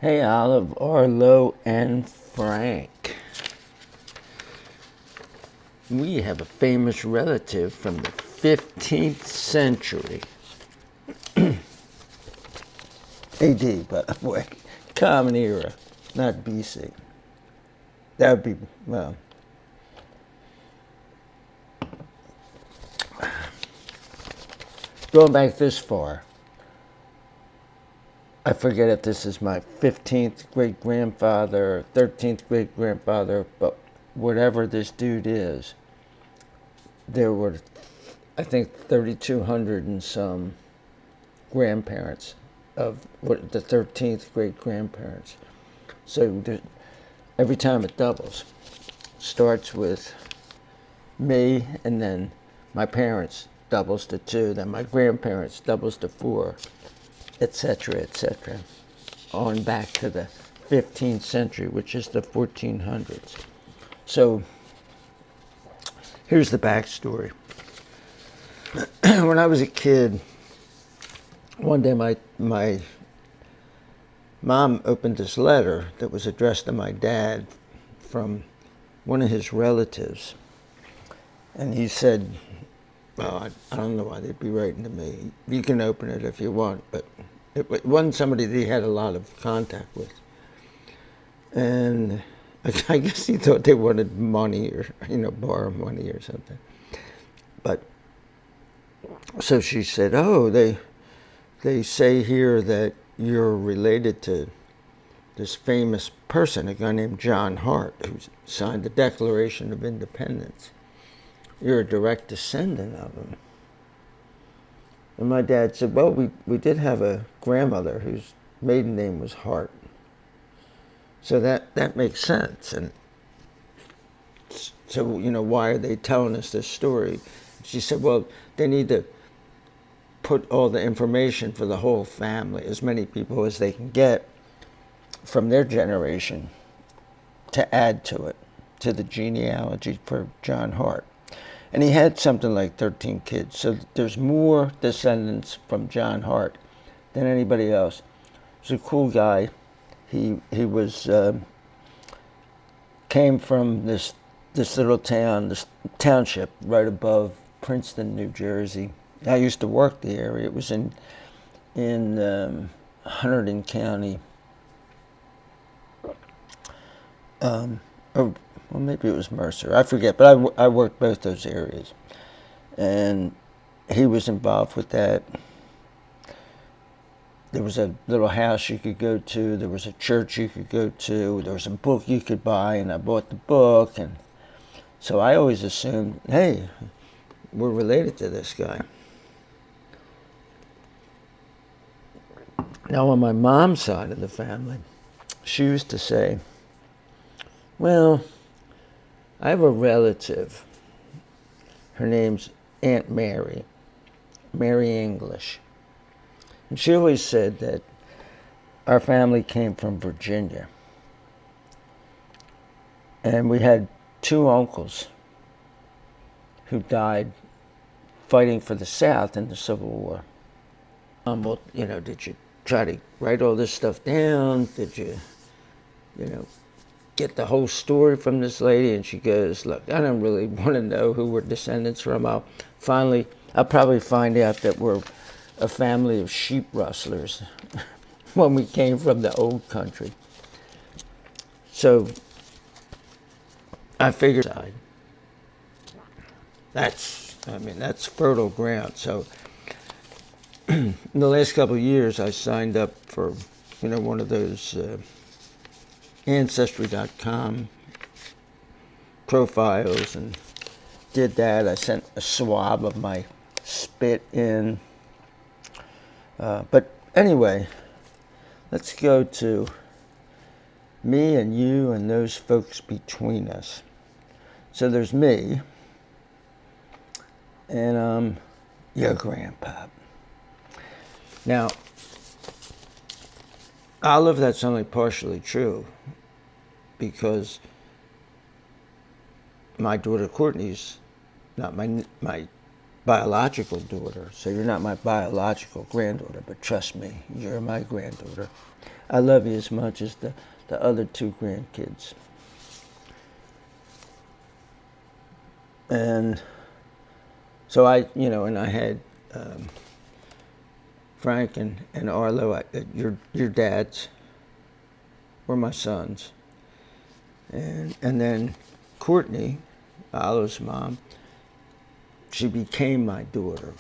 Hey, Olive, Arlo, and Frank. We have a famous relative from the 15th century. AD, by the way. Common Era, not BC. That would be, well, going back this far, I forget if this is my 15th great-grandfather, 13th great-grandfather, but whatever this dude is, there were, I think, 3,200 and some grandparents of what the 13th great-grandparents. So every time it doubles, starts with me, and then my parents doubles to 2, then my grandparents doubles to 4, etc., on back to the 15th century, which is the 1400s. So here's the backstory. When I was a kid, one day my mom opened this letter that was addressed to my dad from one of his relatives. And he said, well, I don't know why they'd be writing to me. You can open it if you want, but it wasn't somebody that he had a lot of contact with. And I guess he thought they wanted money or, borrow money or something. But, so she said, oh, they say here that you're related to this famous person, a guy named John Hart, who signed the Declaration of Independence. You're a direct descendant of him. And my dad said, well, we did have a grandmother whose maiden name was Hart. So that makes sense. And so, why are they telling us this story? She said, well, they need to put all the information for the whole family, as many people as they can get from their generation, to add to it, to the genealogy for John Hart. And he had something like 13 kids, so there's more descendants from John Hart than anybody else. He's a cool guy. He was came from this little town, this township right above Princeton, New Jersey. I used to work the area. It was in Hunterdon County. Or well, maybe it was Mercer. I forget, but I worked both those areas. And he was involved with that. There was a little house you could go to. There was a church you could go to. There was a book you could buy, and I bought the book. And so I always assumed, hey, we're related to this guy. Now, on my mom's side of the family, she used to say, well, I have a relative. Her name's Aunt Mary, Mary English. And she always said that our family came from Virginia. And we had 2 uncles who died fighting for the South in the Civil War. Well, did you try to write all this stuff down? Did you, get the whole story from this lady? And she goes, look, I don't really want to know who we're descendants from. I'll probably find out that we're a family of sheep rustlers when we came from the old country. So I figured that's fertile ground. So in the last couple of years, I signed up for, one of those Ancestry.com profiles and did that. I sent a swab of my spit in. But anyway, let's go to me and you and those folks between us. So there's me and your grandpa. Now, Olive, that's only partially true, because my daughter Courtney's not my biological daughter, so you're not my biological granddaughter, but trust me, you're my granddaughter. I love you as much as the other two grandkids. And so and I had Frank and Arlo, your dads were my sons. And then Courtney, Arlo's mom, she became my daughter.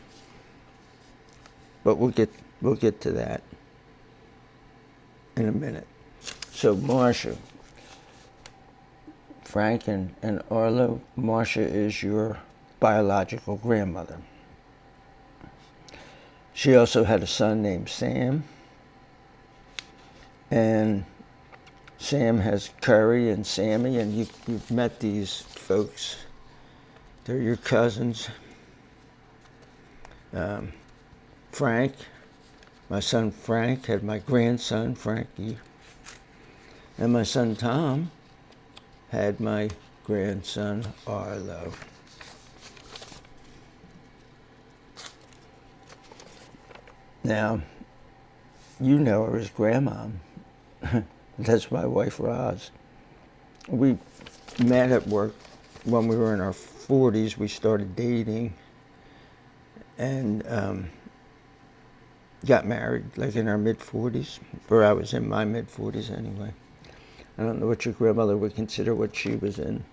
But we'll get to that in a minute. So Marcia, Frank and Arlo, Marcia is your biological grandmother. She also had a son named Sam, and Sam has Curry and Sammy, and you've met these folks. They're your cousins. Frank, my son Frank, had my grandson Frankie, and my son Tom had my grandson Arlo. Now, you know her as Grandma. That's my wife, Roz. We met at work when we were in our 40s. We started dating and got married like in our mid-40s, or I was in my mid-40s anyway. I don't know what your grandmother would consider what she was in.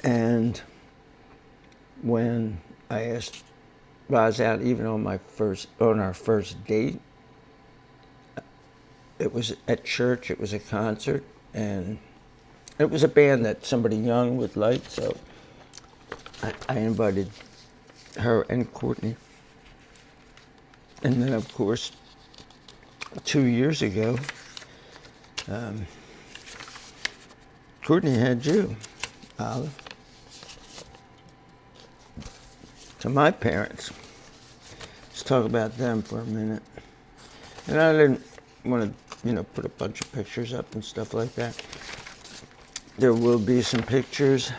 And when I asked Roz out, even on our first date, it was at church, it was a concert, and it was a band that somebody young would like, so I invited her and Courtney. And then, of course, 2 years ago, Courtney had you, Olive. To my parents. Let's talk about them for a minute. And I didn't want to, put a bunch of pictures up and stuff like that. There will be some pictures,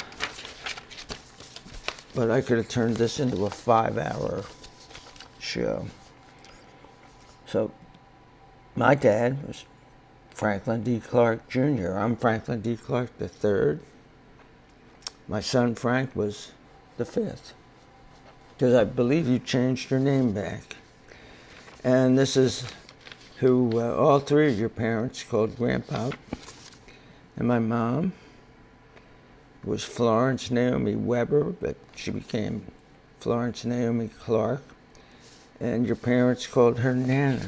but I could have turned this into a 5-hour show. So, my dad was Franklin D. Clark Jr. I'm Franklin D. Clark III. My son Frank was the 5th. Because I believe you changed your name back. And this is who all three of your parents called Grandpa. And my mom was Florence Naomi Weber, but she became Florence Naomi Clark. And your parents called her Nana.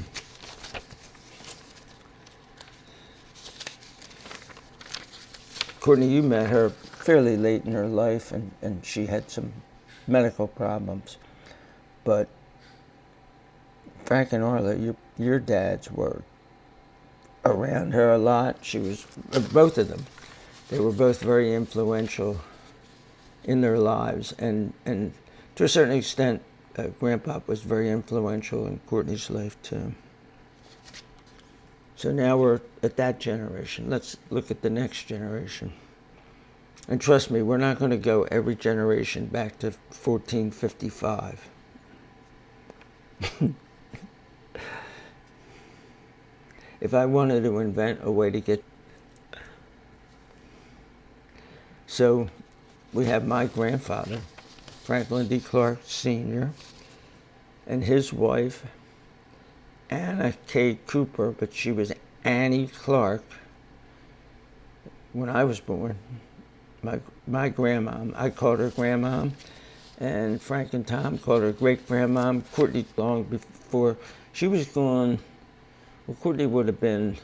Courtney, you met her fairly late in her life, and she had some medical problems. But Frank and Arlo, your dads were around her a lot. She was, both of them, they were both very influential in their lives. And to a certain extent, Grandpa was very influential in Courtney's life too. So now we're at that generation. Let's look at the next generation. And trust me, we're not going to go every generation back to 1455. If I wanted to invent a way to get... So we have my grandfather, Franklin D. Clark Sr., and his wife, Anna K. Cooper, but she was Annie Clark when I was born. My grandmom, I called her grandmom, and Frank and Tom called her great-grandmom. Courtney, long before she was gone, well, Courtney would have been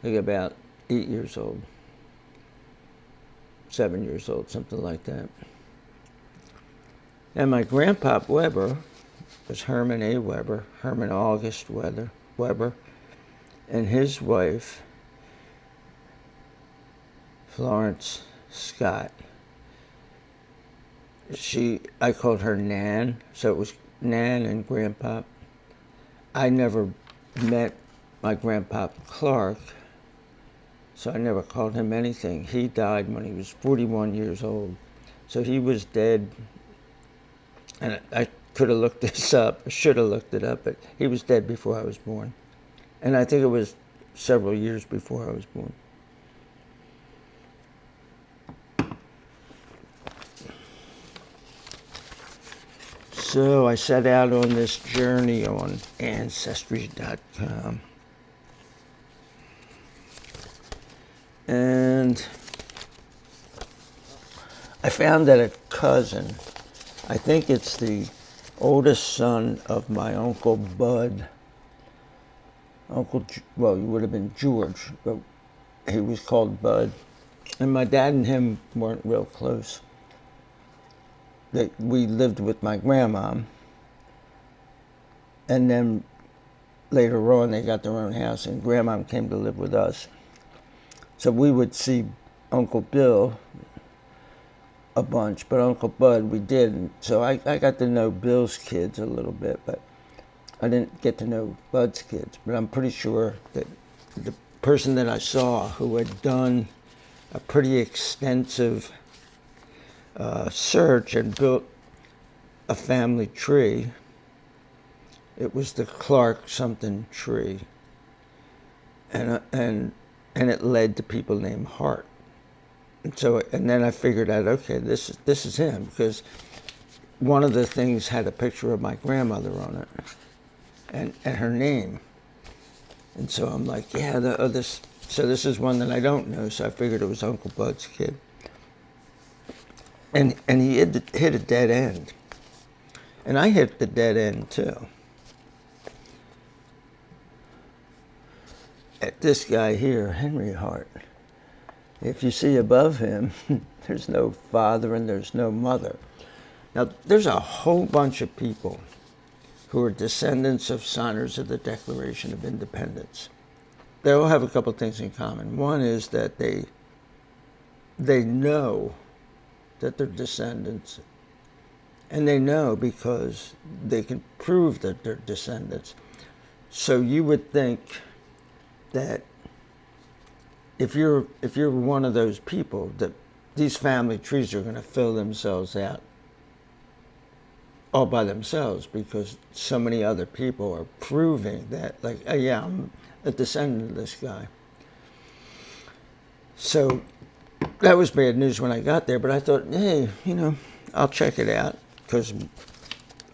like about 8 years old, 7 years old, something like that. And my grandpa Weber was Herman A. Weber, Herman August Weber, and his wife, Florence Scott. I called her Nan, so it was Nan and Grandpa. I never met my Grandpa Clark, so I never called him anything. He died when he was 41 years old. So he was dead, and I could have looked this up, I should have looked it up, but he was dead before I was born. And I think it was several years before I was born. So I set out on this journey on Ancestry.com. And I found that a cousin, I think it's the oldest son of my Uncle Bud. Well, he would have been George, but he was called Bud. And my dad and him weren't real close. We lived with my grandma, and then later on they got their own house, and grandma came to live with us. So we would see Uncle Bill a bunch, but Uncle Bud we didn't. So I got to know Bill's kids a little bit, but I didn't get to know Bud's kids. But I'm pretty sure that the person that I saw who had done a pretty extensive search and built a family tree, it was the Clark something tree, and it led to people named Hart. And then I figured out, okay, this is him, because one of the things had a picture of my grandmother on it, and her name. And so I'm like, yeah, this is one that I don't know. So I figured it was Uncle Bud's kid. And he hit a dead end. And I hit the dead end too. At this guy here, Henry Hart. If you see above him, there's no father and there's no mother. Now, there's a whole bunch of people who are descendants of signers of the Declaration of Independence. They all have a couple things in common. One is that they know that they're descendants, and they know because they can prove that they're descendants. So you would think that if you're one of those people, that these family trees are going to fill themselves out all by themselves, because so many other people are proving that, like, oh yeah, I'm a descendant of this guy. So that was bad news when I got there, but I thought, hey, I'll check it out, because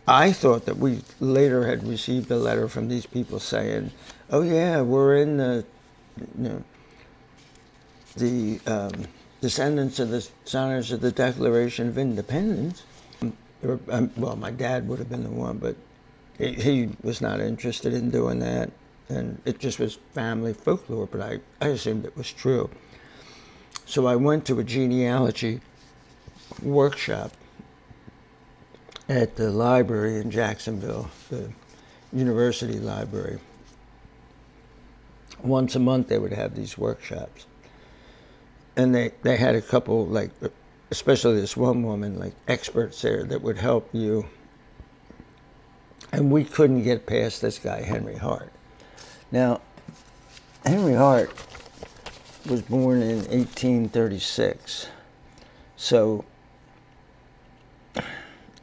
I thought that we later had received a letter from these people saying, oh yeah, we're in the descendants of the signers of the Declaration of Independence. Well, my dad would have been the one, but he was not interested in doing that, and it just was family folklore, but I assumed it was true. So I went to a genealogy workshop at the library in Jacksonville, the university library. Once a month they would have these workshops. And they had a couple, like, especially this one woman, like, experts there that would help you. And we couldn't get past this guy, Henry Hart. Now, Henry Hart was born in 1836. So,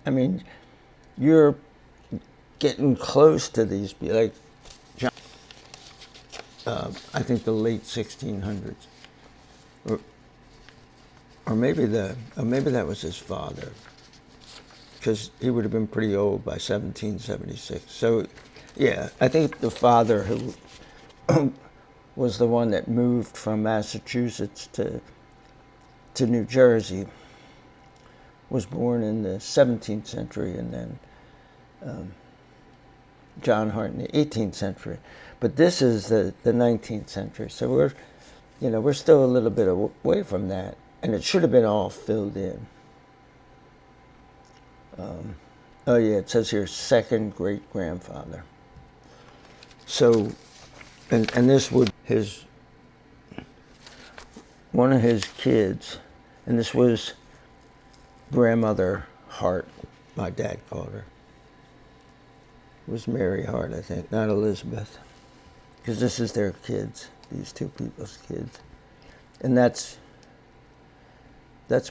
I mean, you're getting close to these, like, I think the late 1600s. Or maybe that was his father, because he would have been pretty old by 1776. So, yeah, I think the father who was the one that moved from Massachusetts to New Jersey was born in the 17th century, and then John Hart in the 18th century. But this is the 19th century, so we're still a little bit away from that. And it should have been all filled in. Oh yeah, it says here second great grandfather. So, and this would one of his kids, and this was grandmother Hart, my dad called her. It was Mary Hart, I think, not Elizabeth, because this is their kids, these two people's kids. And that's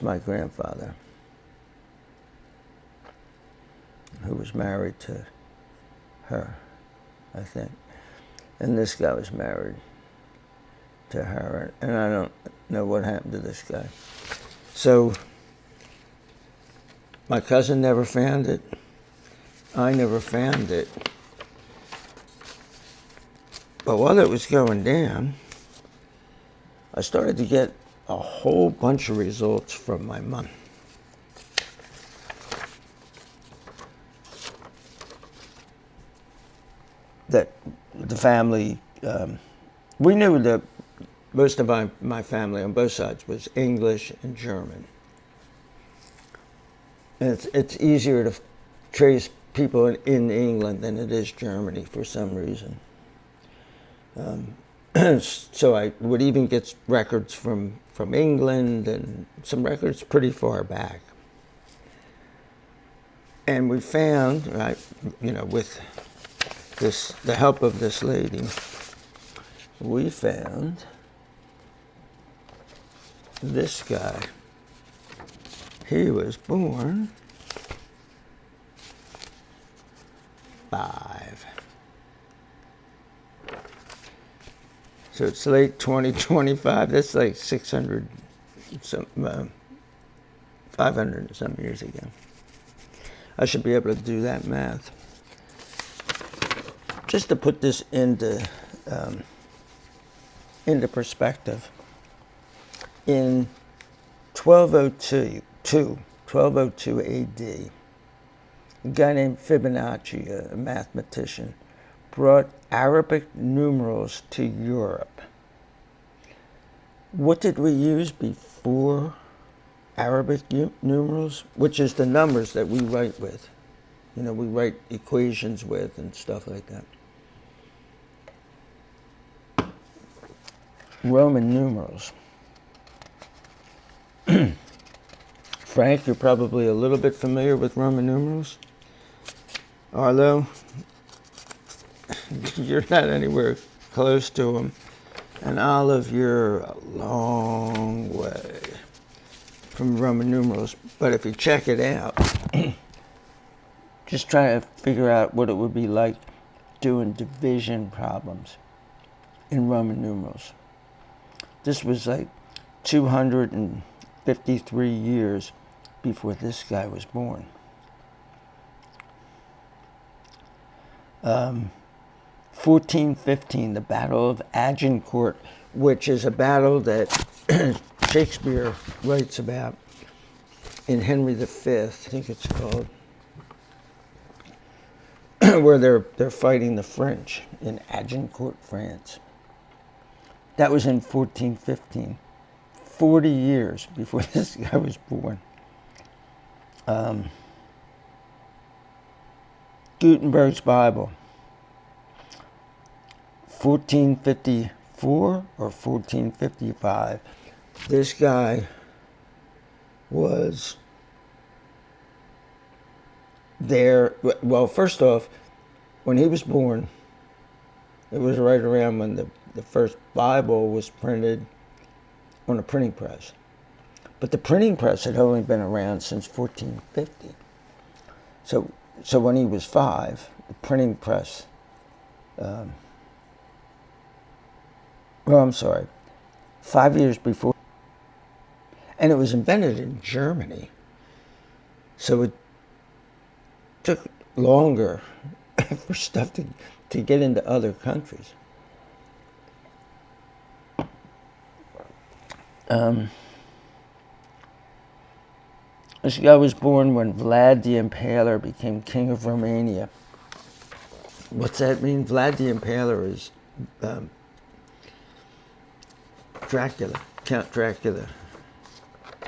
my grandfather, who was married to her, I think. And this guy was married to her, and I don't know what happened to this guy. So my cousin never found it. I never found it. But while it was going down, I started to get a whole bunch of results from my mom. That the family, we knew that most of my family on both sides was English and German. And it's easier to trace people in England than it is Germany for some reason. So I would even get records from England and some records pretty far back. And we found, right, with the help of this lady, we found this guy. He was born 5. So it's late 2025. That's like 600, 500 and some years ago. I should be able to do that math. Just to put this into perspective, in 1202 AD, a guy named Fibonacci, a mathematician, brought Arabic numerals to Europe. What did we use before Arabic numerals? Which is the numbers that we write with. We write equations with and stuff like that. Roman numerals. Frank, you're probably a little bit familiar with Roman numerals. Arlo, you're not anywhere close to them. And Olive, you're a long way from Roman numerals. But if you check it out, just try to figure out what it would be like doing division problems in Roman numerals. This was like 253 years before this guy was born. 1415, the Battle of Agincourt, which is a battle that Shakespeare writes about in Henry V, I think it's called, where they're fighting the French in Agincourt, France. That was in 1415, 40 years before this guy was born. Gutenberg's Bible, 1454 or 1455. This guy was there. Well, first off, when he was born, it was right around when the first Bible was printed on a printing press. But the printing press had only been around since 1450. So when he was 5, the printing press, 5 years before, and it was invented in Germany. So it took longer for stuff to get into other countries. This guy was born when Vlad the Impaler became king of Romania. What's that mean? Vlad the Impaler is Dracula, Count Dracula.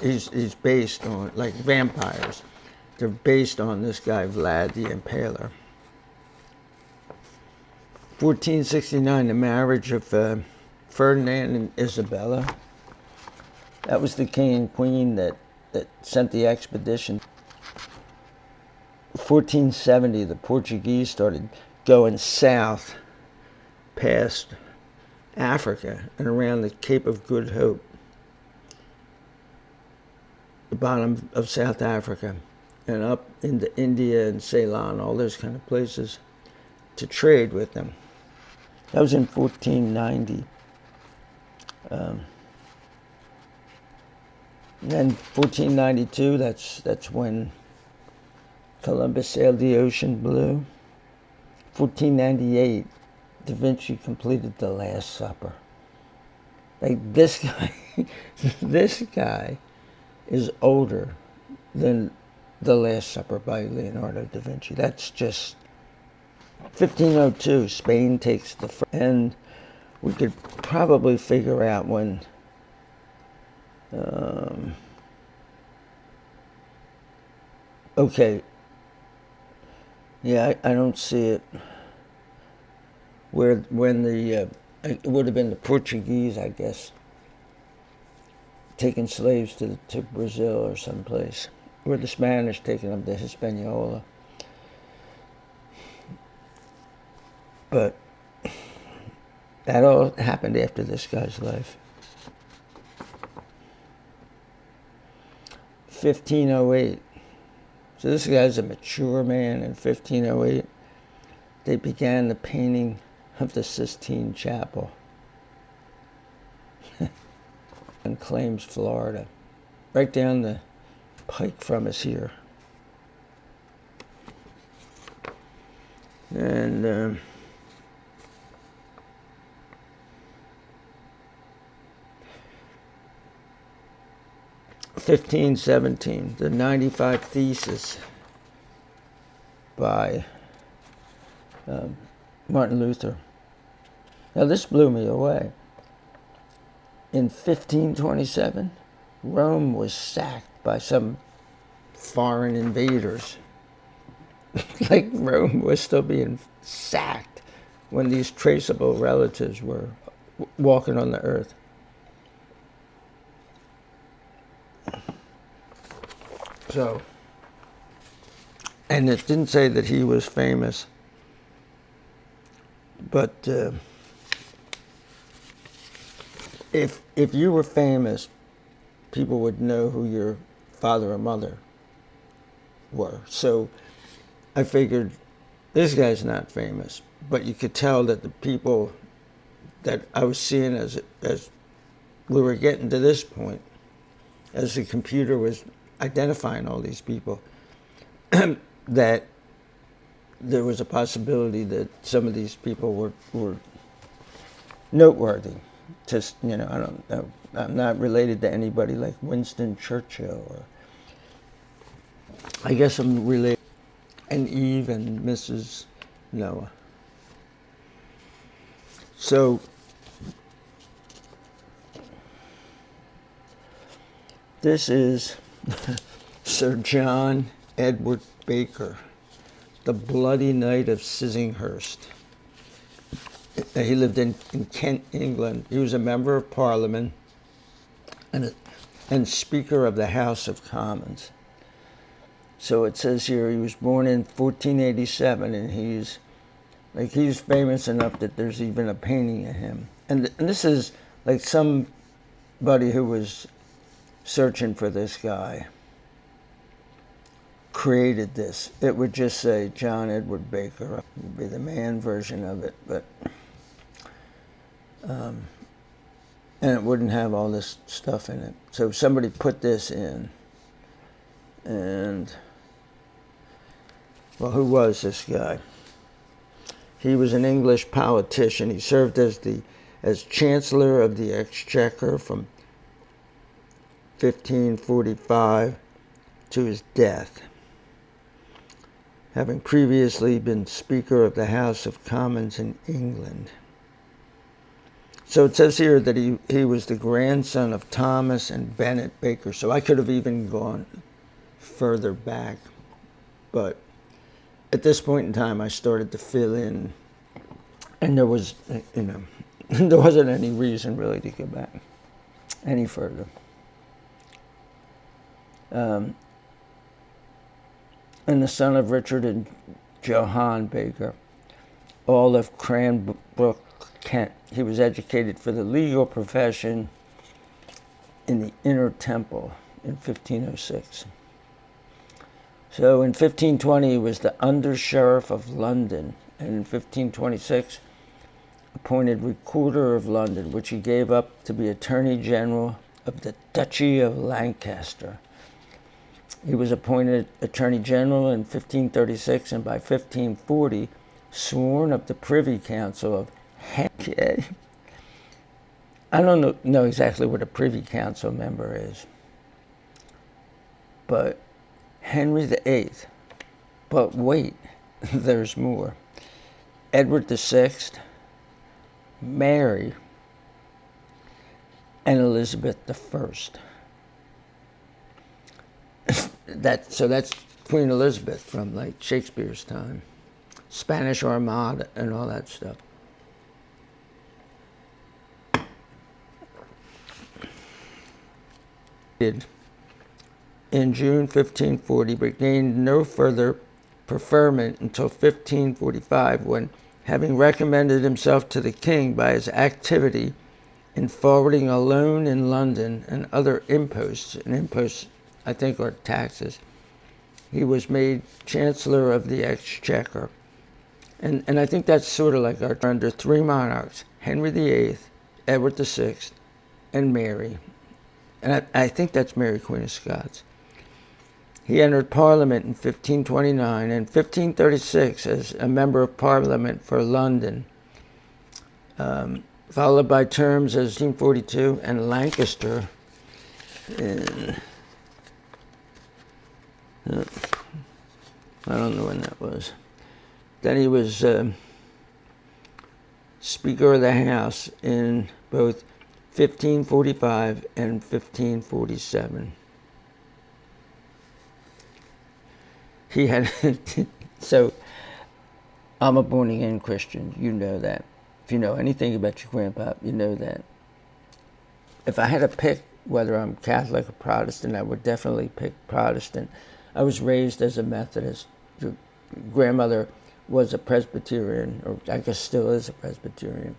He's based on, like vampires, they're based on this guy Vlad the Impaler. 1469, the marriage of Ferdinand and Isabella. That was the king and queen that sent the expedition. 1470, the Portuguese started going south past Africa and around the Cape of Good Hope. the bottom of South Africa and up into India and Ceylon, all those kind of places, to trade with them. That was in 1490. And then 1492, that's when Columbus sailed the ocean blue. 1498, Da Vinci completed the Last Supper. Like this guy, this guy is older than the Last Supper by Leonardo da Vinci. That's just 1502. Spain takes the first, and we could probably figure out when. Okay. Yeah, I don't see it. When it would have been the Portuguese, I guess, taking slaves to Brazil or someplace, or the Spanish taking them to Hispaniola. But that all happened after this guy's life. 1508. So this guy's a mature man in 1508. They began the painting of the Sistine Chapel in Claims, Florida. Right down the pike from us here. And 1517, the 95 Thesis by Martin Luther. Now this blew me away. In 1527, Rome was sacked by some foreign invaders. Like Rome was still being sacked when these traceable relatives were walking on the earth. So, and it didn't say that he was famous, but if you were famous, people would know who your father or mother were. So I figured this guy's not famous, but you could tell that the people that I was seeing as we were getting to this point, as the computer was identifying all these people, that there was a possibility that some of these people were noteworthy. Just, I don't know. I'm not related to anybody like Winston Churchill, or I guess I'm related, and Eve and Mrs. Noah. So this is Sir John Edward Baker, the Bloody Knight of Sissinghurst. He lived in Kent, England. He was a member of Parliament and Speaker of the House of Commons. So it says here he was born in 1487, and he's famous enough that there's even a painting of him. And this is like somebody who was searching for this guy created this. It would just say John Edward Baker. It would be the man version of it, but and it wouldn't have all this stuff in it. So somebody put this in, and well, who was this guy? He was an English politician. He served as Chancellor of the Exchequer from 1545 to his death, having previously been Speaker of the House of Commons in England. So it says here that he was the grandson of Thomas and Bennett Baker. So I could have even gone further back, but at this point in time I started to fill in, and there was, there wasn't any reason really to go back any further. And the son of Richard and Johann Baker, all of Cranbrook, Kent. He was educated for the legal profession in the Inner Temple in 1506. So in 1520, he was the Under-Sheriff of London, and in 1526, appointed Recorder of London, which he gave up to be Attorney General of the Duchy of Lancaster. He was appointed Attorney General in 1536, and by 1540, sworn of the Privy Council of Henry. I don't know exactly what a Privy Council member is, but Henry VIII. But wait, there's more. Edward VI, Mary, and Elizabeth I. So that's Queen Elizabeth from like Shakespeare's time, Spanish Armada and all that stuff. In June 1540, but gained no further preferment until 1545, when, having recommended himself to the king by his activity in forwarding a loan in London and other imposts, and imposts I think are taxes, he was made Chancellor of the Exchequer. And I think that's sort of like our under three monarchs, Henry VIII, Edward VI, and Mary. And I think that's Mary, Queen of Scots. He entered Parliament in 1529 and 1536 as a member of Parliament for London, followed by terms as 1542 and Lancaster in, I don't know when that was. Then he was Speaker of the House in both 1545 and 1547. He had, so I'm a born-again Christian, you know that. If you know anything about your grandpa, you know that. If I had to pick whether I'm Catholic or Protestant, I would definitely pick Protestant. I was raised as a Methodist. Your grandmother was a Presbyterian, or I guess still is a Presbyterian.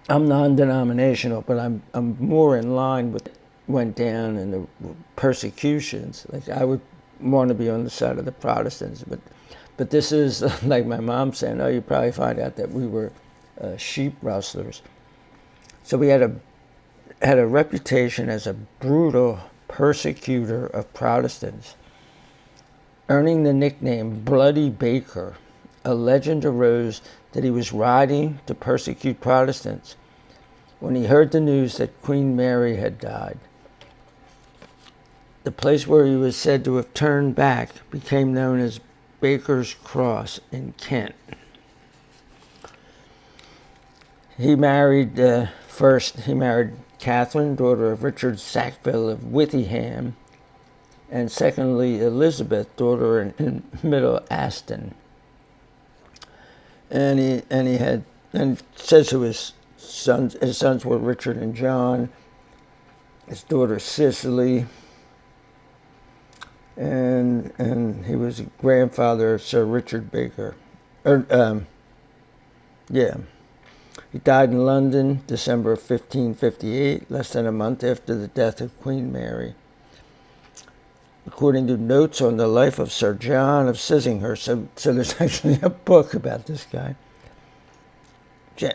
I'm non-denominational, but I'm more in line with what went down in the persecutions. Like I would want to be on the side of the Protestants, but this is like my mom saying, "Oh, you probably find out that we were sheep rustlers." So we had a reputation as a brutal persecutor of Protestants, earning the nickname Bloody Baker. A legend arose that he was riding to persecute Protestants when he heard the news that Queen Mary had died. The place where he was said to have turned back became known as Baker's Cross in Kent. He married Catherine, daughter of Richard Sackville of Withyham, and secondly Elizabeth, daughter in Middle Aston. And he says to his sons were Richard and John, his daughter Cicely, and he was a grandfather of Sir Richard Baker. He died in London, December of 1558, less than a month after the death of Queen Mary. According to notes on the life of Sir John of Sisinghurst, so there's actually a book about this guy. He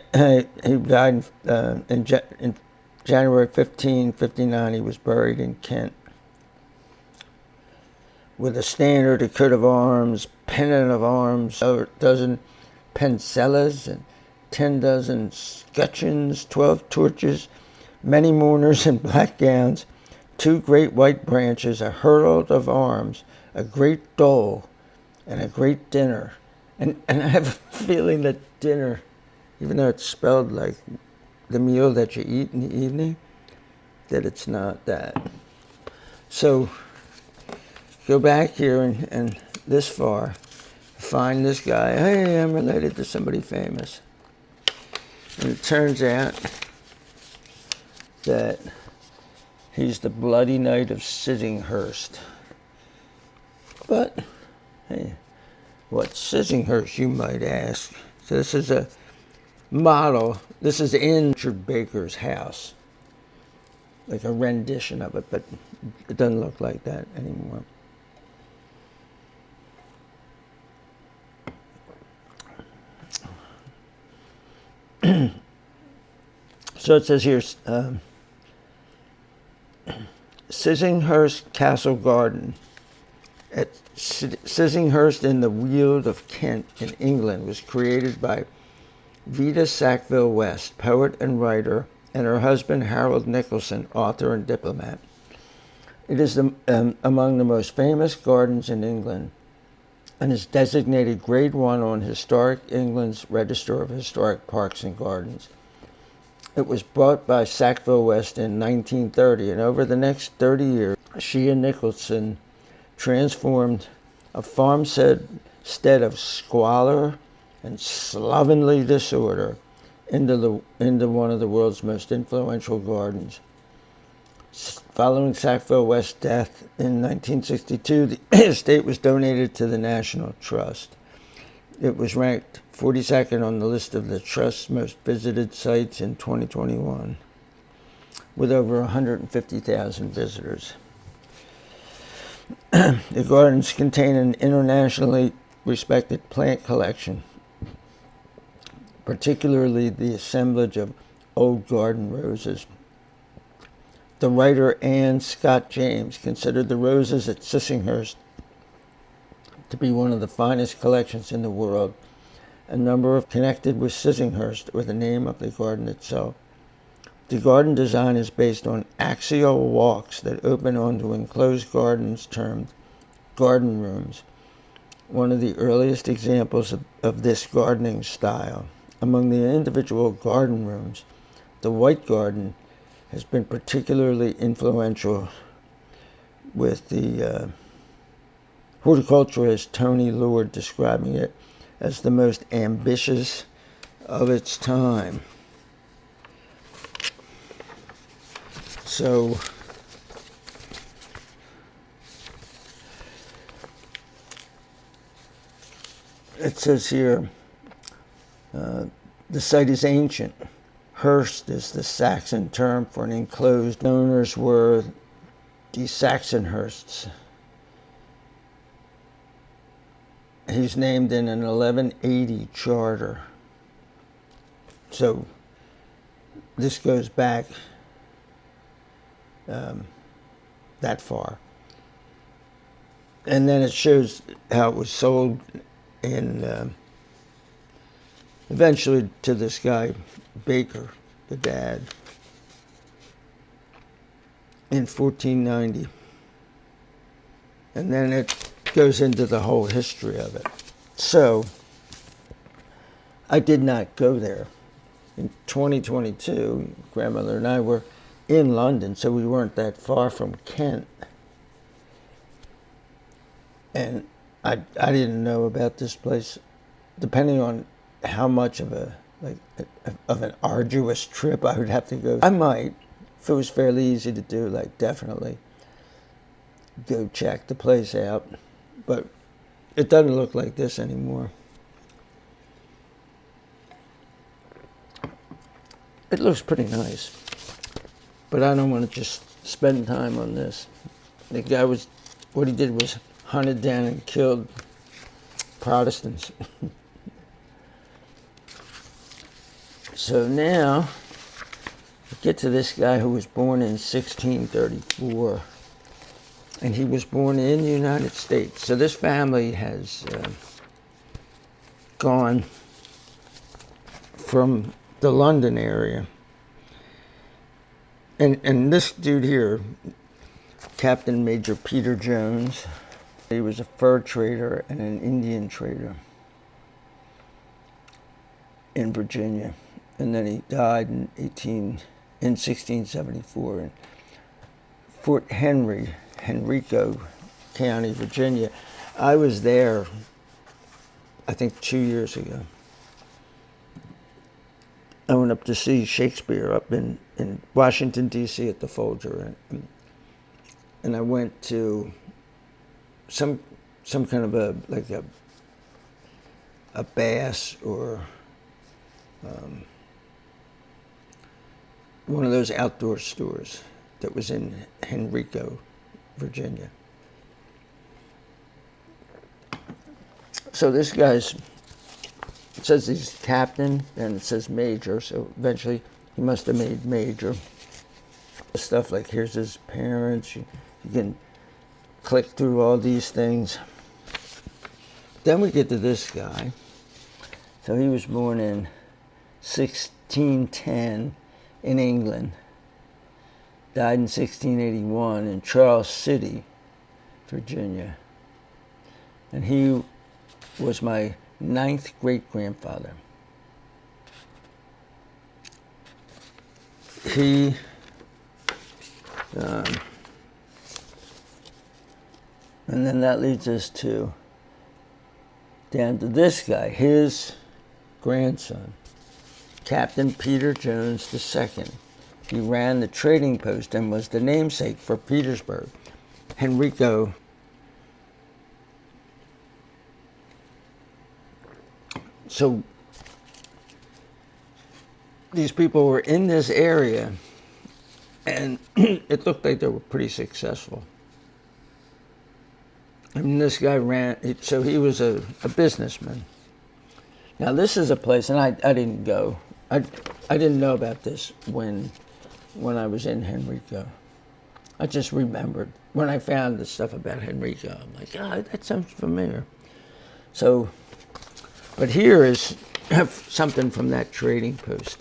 died in January 1559. He was buried in Kent with a standard, a coat of arms, pennant of arms, over a dozen pencellas, and 10 dozen scutcheons, 12 torches, many mourners in black gowns, 2 great white branches, a herald of arms, a great dole, and a great dinner. And I have a feeling that dinner, even though it's spelled like the meal that you eat in the evening, that it's not that. So go back here and this far, find this guy. Hey, I'm related to somebody famous. And it turns out that he's the Bloody Knight of Sisinghurst. But, hey, what's Sisinghurst, you might ask? So this is a model. This is in Richard Baker's house. like a rendition of it, but it doesn't look like that anymore. So it says here, Sissinghurst Castle Garden at Sissinghurst in the Weald of Kent in England was created by Vita Sackville West, poet and writer, and her husband Harold Nicholson, author and diplomat. It is among the most famous gardens in England and is designated Grade 1 on Historic England's Register of Historic Parks and Gardens. It was bought by Sackville West in 1930, and over the next 30 years, she and Nicholson transformed a farmstead of squalor and slovenly disorder into one of the world's most influential gardens. Following Sackville West's death in 1962, the estate was donated to the National Trust. It was ranked 42nd on the list of the Trust's most visited sites in 2021, with over 150,000 visitors. The gardens contain an internationally respected plant collection, particularly the assemblage of old garden roses. The writer Anne Scott James considered the roses at Sissinghurst to be one of the finest collections in the world. A number of connected with Sissinghurst or the name of the garden itself. The garden design is based on axial walks that open onto enclosed gardens termed garden rooms, one of the earliest examples of this gardening style. Among the individual garden rooms, the White Garden has been particularly influential, with the horticulturist Tony Lord describing it as the most ambitious of its time. So it says here, the site is ancient. Hurst is the Saxon term for an enclosed. Owners were the Saxonhursts. He's named in an 1180 charter. So this goes back that far. And then it shows how it was sold in eventually to this guy Baker, the dad, in 1490. And then it goes into the whole history of it. So I did not go there. In 2022, grandmother and I were in London, so we weren't that far from Kent. And I didn't know about this place, depending on how much of an arduous trip I would have to go. I might, if it was fairly easy to do, definitely go check the place out. But it doesn't look like this anymore. It looks pretty nice, but I don't want to just spend time on this. The guy what he did was hunted down and killed Protestants. So now, we get to this guy who was born in 1634, and he was born in the United States. So this family has gone from the London area. And this dude here, Captain Major Peter Jones, he was a fur trader and an Indian trader in Virginia. And then he died in 1674 in Fort Henry, Henrico County, Virginia. I was there, I think 2 years ago. I went up to see Shakespeare up in Washington, D.C. at the Folger. And I went to some kind of a bass or one of those outdoor stores. that was in Henrico, Virginia. So this guy's, it says he's captain, and it says major, so eventually he must have made major. Stuff like here's his parents, you can click through all these things. Then we get to this guy. So he was born in 1610 in England, died in 1681 in Charles City, Virginia. And he was my 9th great-grandfather. He and then that leads us to down to this guy, his grandson, Captain Peter Jones II. He ran the trading post and was the namesake for Petersburg. Henrico So these people were in this area, and it looked like they were pretty successful. I mean, this guy so he was a businessman. Now, this is a place, and I didn't go. I didn't know about this when I was in Henrico. I just remembered when I found the stuff about Henrico. I'm like, that sounds familiar. So, but here is something from that trading post.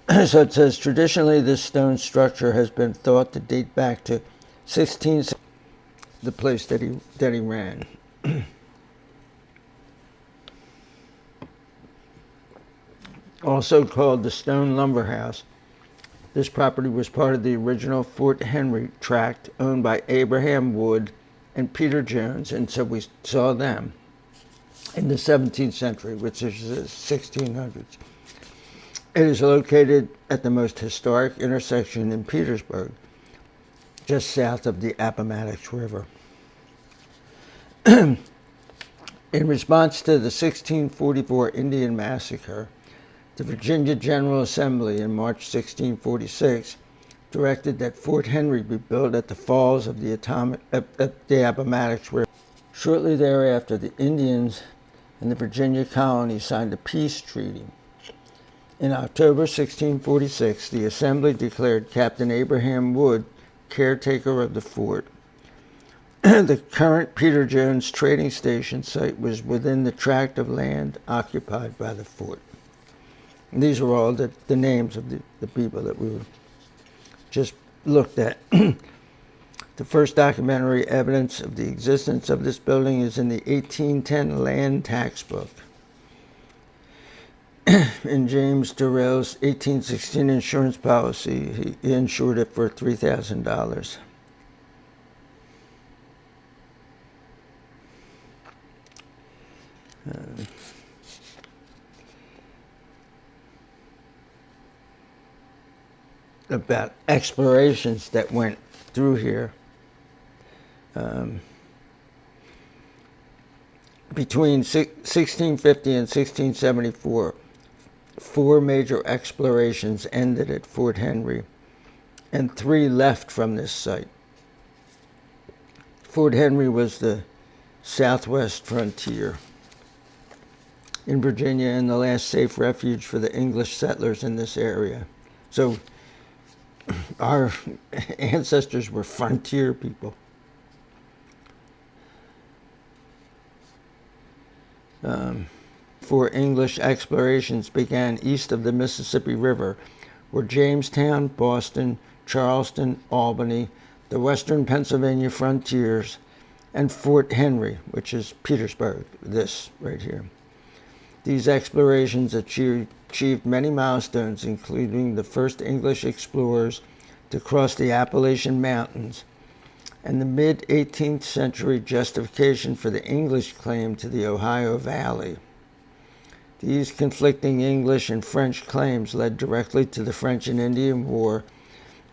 So it says, traditionally this stone structure has been thought to date back to 16, the place that he ran. Also called the Stone Lumber House. This property was part of the original Fort Henry tract owned by Abraham Wood and Peter Jones, and so we saw them in the 17th century, which is the 1600s. It is located at the most historic intersection in Petersburg, just south of the Appomattox River. In response to the 1644 Indian Massacre, the Virginia General Assembly in March 1646 directed that Fort Henry be built at the falls of the Appomattox River. Shortly thereafter, the Indians and the Virginia colony signed a peace treaty. In October 1646, the Assembly declared Captain Abraham Wood caretaker of the fort. The current Peter Jones trading station site was within the tract of land occupied by the fort. And these are all the names of the people that we just looked at. The first documentary evidence of the existence of this building is in the 1810 land tax book. In James Durrell's 1816 insurance policy, he insured it for $3,000. About explorations that went through here. Between 1650 and 1674, 4 major explorations ended at Fort Henry, and 3 left from this site. Fort Henry was the southwest frontier in Virginia and the last safe refuge for the English settlers in this area. So our ancestors were frontier people. 4 English explorations began east of the Mississippi River, where Jamestown, Boston, Charleston, Albany, the western Pennsylvania frontiers, and Fort Henry, which is Petersburg, this right here. These explorations achieved many milestones, including the first English explorers to cross the Appalachian Mountains, and the mid-18th century justification for the English claim to the Ohio Valley. These conflicting English and French claims led directly to the French and Indian War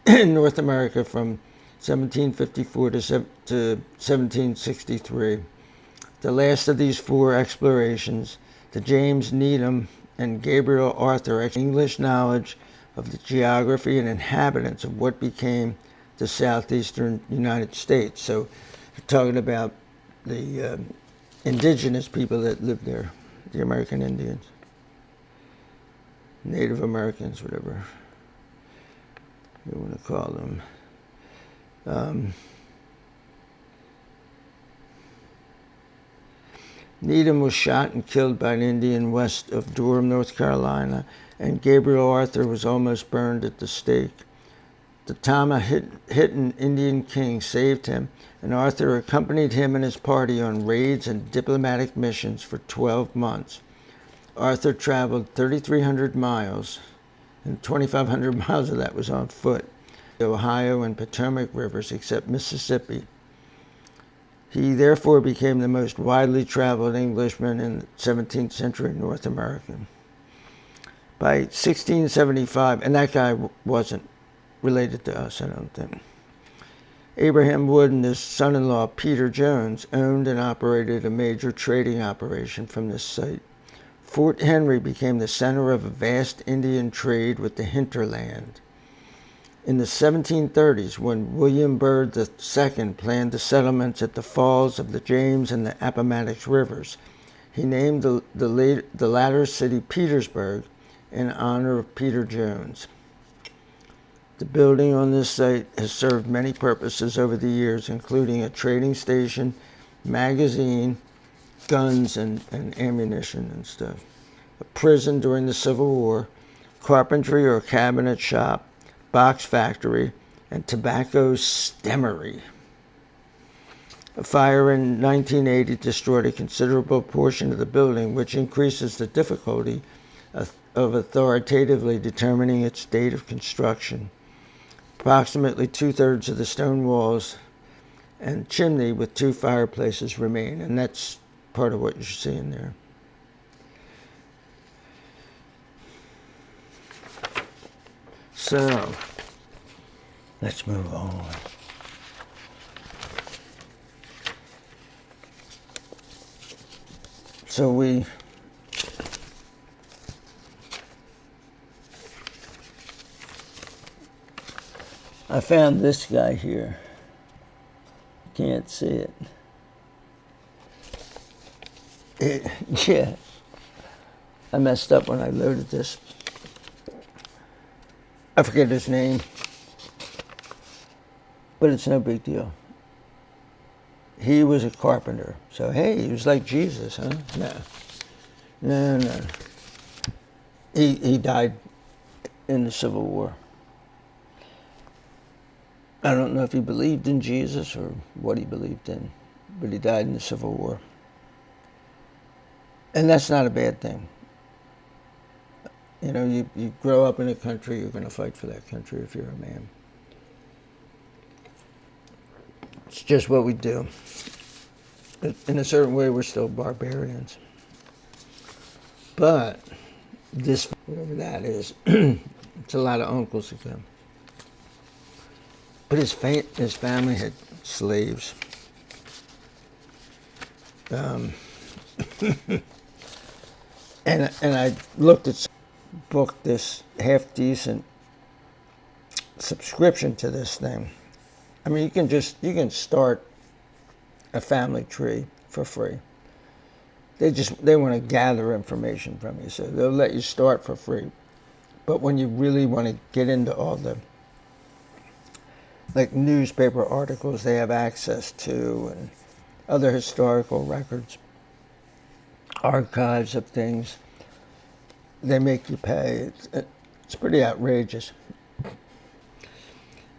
in North America from 1754 to 1763. The last of these 4 explorations, the James Needham and Gabriel Arthur, English knowledge of the geography and inhabitants of what became the southeastern United States. So we're talking about the indigenous people that lived there, the American Indians, Native Americans, whatever you want to call them. Needham was shot and killed by an Indian west of Durham, North Carolina, and Gabriel Arthur was almost burned at the stake. The Tama Hitton Indian king saved him, and Arthur accompanied him and his party on raids and diplomatic missions for 12 months. Arthur traveled 3,300 miles, and 2,500 miles of that was on foot, the Ohio and Potomac rivers, except Mississippi. He therefore became the most widely traveled Englishman in 17th century North America. By 1675, and that guy wasn't related to us, I don't think. Abraham Wood and his son-in-law, Peter Jones, owned and operated a major trading operation from this site. Fort Henry became the center of a vast Indian trade with the hinterland. In the 1730s, when William Byrd II planned the settlements at the falls of the James and the Appomattox rivers, he named the latter city Petersburg in honor of Peter Jones. The building on this site has served many purposes over the years, including a trading station, magazine, guns and ammunition and stuff, a prison during the Civil War, carpentry or cabinet shop, box factory, and tobacco stemmery. A fire in 1980 destroyed a considerable portion of the building, which increases the difficulty of authoritatively determining its date of construction. Approximately 2/3 of the stone walls and chimney with 2 fireplaces remain, and that's part of what you're seeing there. So, let's move on. So I found this guy here. Can't see it. Yeah, I messed up when I loaded this. I forget his name, but it's no big deal. He was a carpenter, so hey, he was like Jesus, huh? No. He died in the Civil War. I don't know if he believed in Jesus or what he believed in, but he died in the Civil War. And that's not a bad thing. You know, you grow up in a country, you're going to fight for that country if you're a man. It's just what we do. In a certain way, we're still barbarians. But this, whatever that is, it's a lot of uncles who come. But his family had slaves. And I looked at, booked this half-decent subscription to this thing. I mean, you can start a family tree for free. They want to gather information from you, so they'll let you start for free. But when you really want to get into all the like newspaper articles they have access to and other historical records, archives of things, they make you pay. It's pretty outrageous.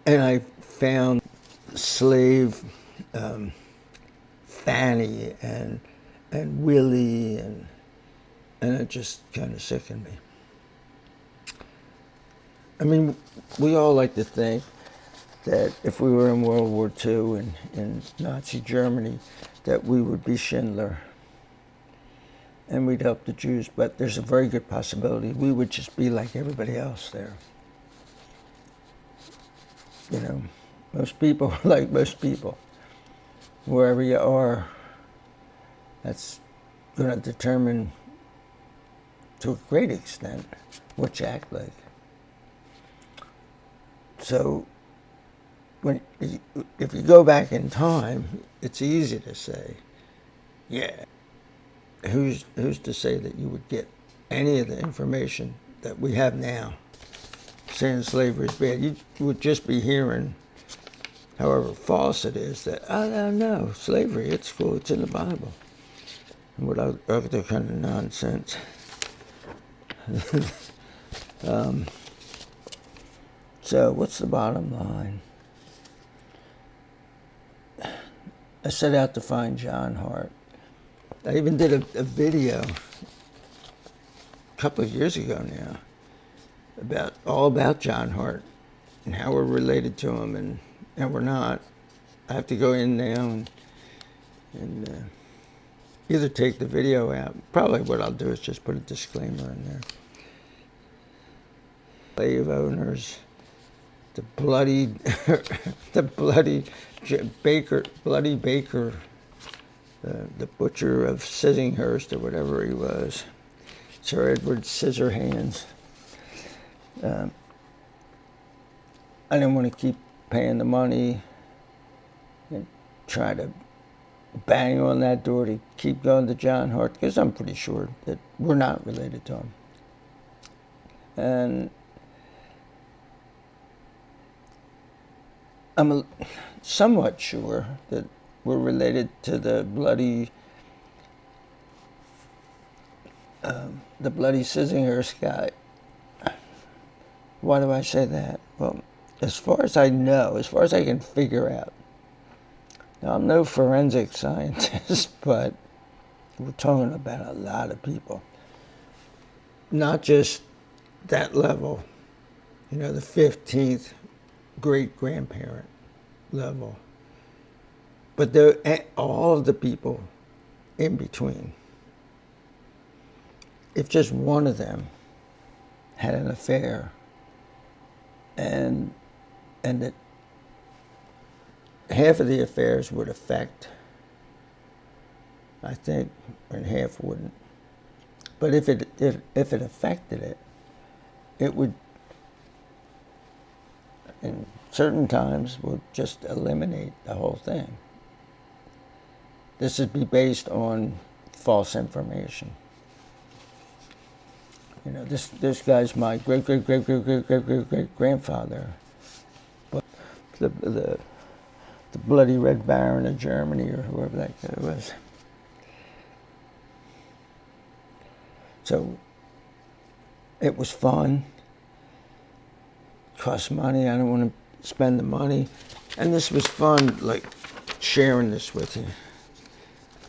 And I found slave Fanny and Willie, and it just kind of sickened me. I mean, we all like to think that if we were in World War II and in Nazi Germany, that we would be Schindler and we'd help the Jews, but there's a very good possibility we would just be like everybody else there. You know, most people are like most people. Wherever you are, that's going to determine to a great extent what you act like. So if you go back in time, it's easy to say, yeah, who's to say that you would get any of the information that we have now saying slavery is bad? You would just be hearing, however false it is, that, oh, no, slavery, it's cool, it's in the Bible. And what other kind of nonsense. So what's the bottom line? I set out to find John Hart. I even did a video a couple of years ago now all about John Hart and how we're related to him and we're not. I have to go in now and either take the video out. Probably what I'll do is just put a disclaimer in there. Slave owners, the bloody Baker, the butcher of Sissinghurst or whatever he was, Sir Edward Scissorhands. I didn't want to keep paying the money and try to bang on that door to keep going to John Hart, because I'm pretty sure that we're not related to him. And I'm somewhat sure that we're related to the bloody Sissinghurst guy. Why do I say that? Well, as far as I know, as far as I can figure out, now I'm no forensic scientist, but we're talking about a lot of people. Not just that level, the 15th great-grandparent level, but all of the people in between. If just one of them had an affair and that half of the affairs would affect, I think, and half wouldn't. But if it affected it, it would, in certain times, would just eliminate the whole thing. This would be based on false information. This guy's my great-great-great-great-great-great-great-grandfather, but the bloody Red Baron of Germany, or whoever that guy was. So it was fun. Cost money. I don't want to spend the money, and this was fun, like sharing this with you.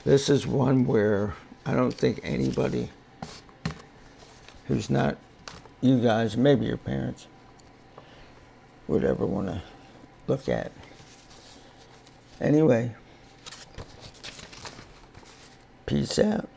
This is one where I don't think anybody who's not you guys, maybe your parents, would ever want to look at. Anyway, peace out.